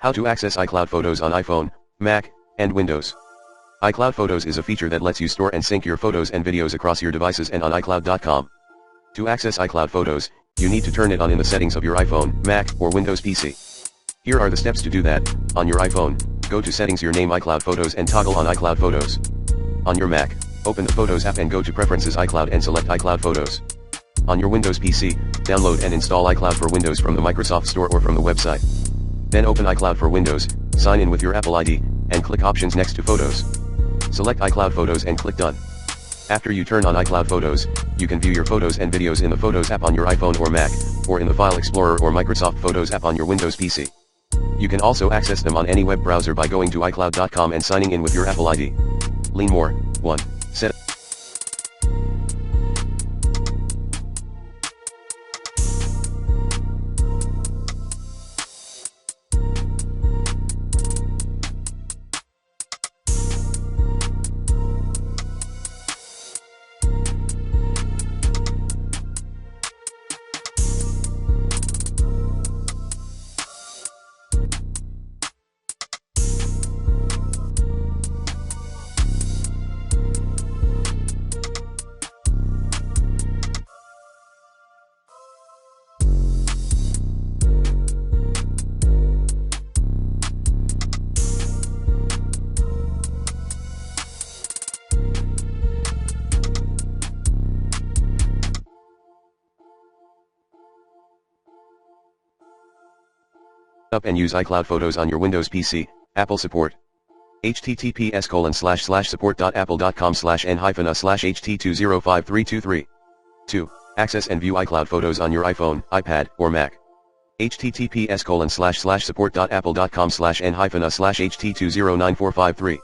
How to access iCloud Photos on iPhone, Mac, and Windows. iCloud Photos is a feature that lets you store and sync your photos and videos across your devices and on iCloud.com. To access iCloud Photos, you need to turn it on in the settings of your iPhone, Mac, or Windows PC. Here are the steps to do that. On your iPhone, go to Settings, your name iCloud Photos, and toggle on iCloud Photos. On your Mac, open the Photos app and go to Preferences iCloud and select iCloud Photos. On your Windows PC, download and install iCloud for Windows from the Microsoft Store or from the website. Then open iCloud for Windows, sign in with your Apple ID, and click Options next to Photos. Select iCloud Photos and click Done. After you turn on iCloud Photos, you can view your photos and videos in the Photos app on your iPhone or Mac, or in the File Explorer or Microsoft Photos app on your Windows PC. You can also access them on any web browser by going to iCloud.com and signing in with your Apple ID. Lean more. 1. Set up and use iCloud Photos on your Windows PC, Apple support. https://support.apple.com/n-a/ht205323. 2. Access and view iCloud Photos on your iPhone, iPad, or Mac. https://support.apple.com/n-a/ht209453.